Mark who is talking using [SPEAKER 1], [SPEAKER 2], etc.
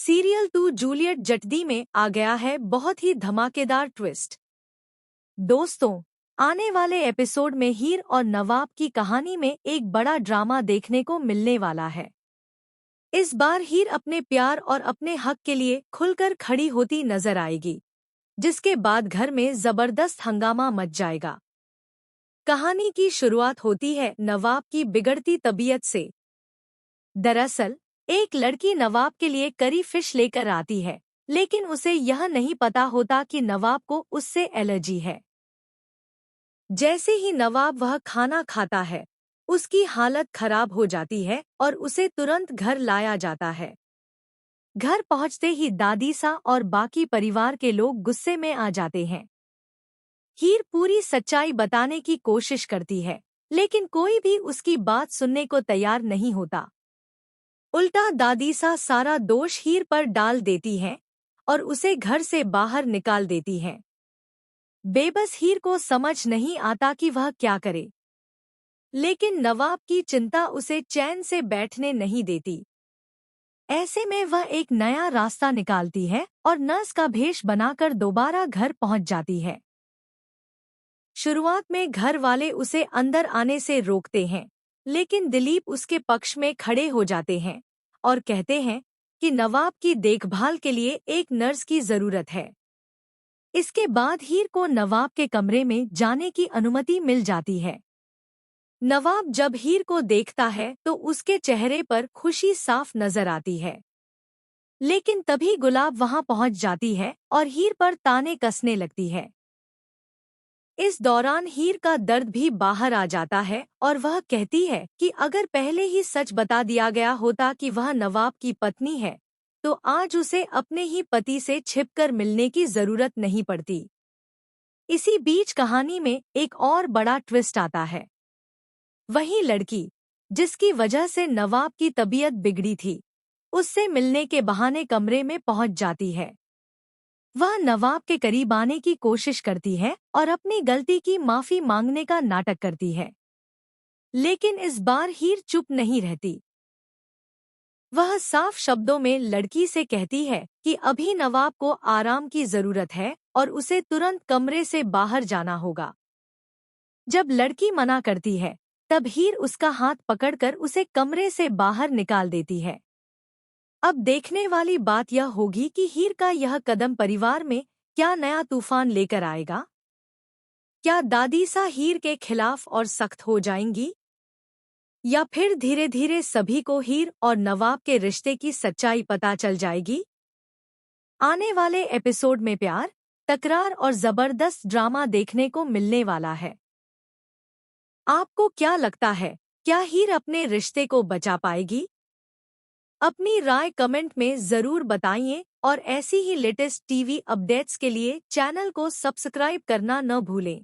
[SPEAKER 1] Serial 2 Juliet जटदी में आ गया है बहुत ही धमाकेदार ट्विस्ट। दोस्तों, आने वाले एपिसोड में हीर और नवाब की कहानी में एक बड़ा ड्रामा देखने को मिलने वाला है। इस बार हीर अपने प्यार और अपने हक के लिए खुलकर खड़ी होती नजर आएगी, जिसके बाद घर में जबरदस्त हंगामा मच जाएगा। कहानी की शुरुआत होती है नवाब की बिगड़ती तबीयत से। दरअसल एक लड़की नवाब के लिए करी फिश लेकर आती है, लेकिन उसे यह नहीं पता होता कि नवाब को उससे एलर्जी है। जैसे ही नवाब वह खाना खाता है, उसकी हालत खराब हो जाती है और उसे तुरंत घर लाया जाता है। घर पहुंचते ही दादीसा और बाकी परिवार के लोग गुस्से में आ जाते हैं। हीर पूरी सच्चाई बताने की कोशिश करती है, लेकिन कोई भी उसकी बात सुनने को तैयार नहीं होता। उल्टा दादीसा सारा दोष हीर पर डाल देती हैं और उसे घर से बाहर निकाल देती हैं। बेबस हीर को समझ नहीं आता कि वह क्या करे, लेकिन नवाब की चिंता उसे चैन से बैठने नहीं देती। ऐसे में वह एक नया रास्ता निकालती है और नर्स का भेष बनाकर दोबारा घर पहुंच जाती है। शुरुआत में घर वाले उसे अंदर आने से रोकते हैं, लेकिन दिलीप उसके पक्ष में खड़े हो जाते हैं और कहते हैं कि नवाब की देखभाल के लिए एक नर्स की जरूरत है। इसके बाद हीर को नवाब के कमरे में जाने की अनुमति मिल जाती है। नवाब जब हीर को देखता है तो उसके चेहरे पर खुशी साफ नजर आती है, लेकिन तभी गुलाब वहां पहुंच जाती है और हीर पर ताने कसने लगती है। इस दौरान हीर का दर्द भी बाहर आ जाता है और वह कहती है कि अगर पहले ही सच बता दिया गया होता कि वह नवाब की पत्नी है, तो आज उसे अपने ही पति से छिपकर मिलने की जरूरत नहीं पड़ती। इसी बीच कहानी में एक और बड़ा ट्विस्ट आता है। वही लड़की जिसकी वजह से नवाब की तबीयत बिगड़ी थी, उससे मिलने के बहाने कमरे में पहुंच जाती है। वह नवाब के करीब आने की कोशिश करती है और अपनी गलती की माफी मांगने का नाटक करती है, लेकिन इस बार हीर चुप नहीं रहती। वह साफ शब्दों में लड़की से कहती है कि अभी नवाब को आराम की जरूरत है और उसे तुरंत कमरे से बाहर जाना होगा। जब लड़की मना करती है, तब हीर उसका हाथ पकड़कर उसे कमरे से बाहर निकाल देती है। अब देखने वाली बात यह होगी कि हीर का यह कदम परिवार में क्या नया तूफान लेकर आएगा। क्या दादीसा हीर के खिलाफ और सख्त हो जाएंगी, या फिर धीरे धीरे सभी को हीर और नवाब के रिश्ते की सच्चाई पता चल जाएगी। आने वाले एपिसोड में प्यार, तकरार और जबरदस्त ड्रामा देखने को मिलने वाला है। आपको क्या लगता है, क्या हीर अपने रिश्ते को बचा पाएगी? अपनी राय कमेंट में जरूर बताइए और ऐसी ही लेटेस्ट टीवी अपडेट्स के लिए चैनल को सब्सक्राइब करना न भूलें।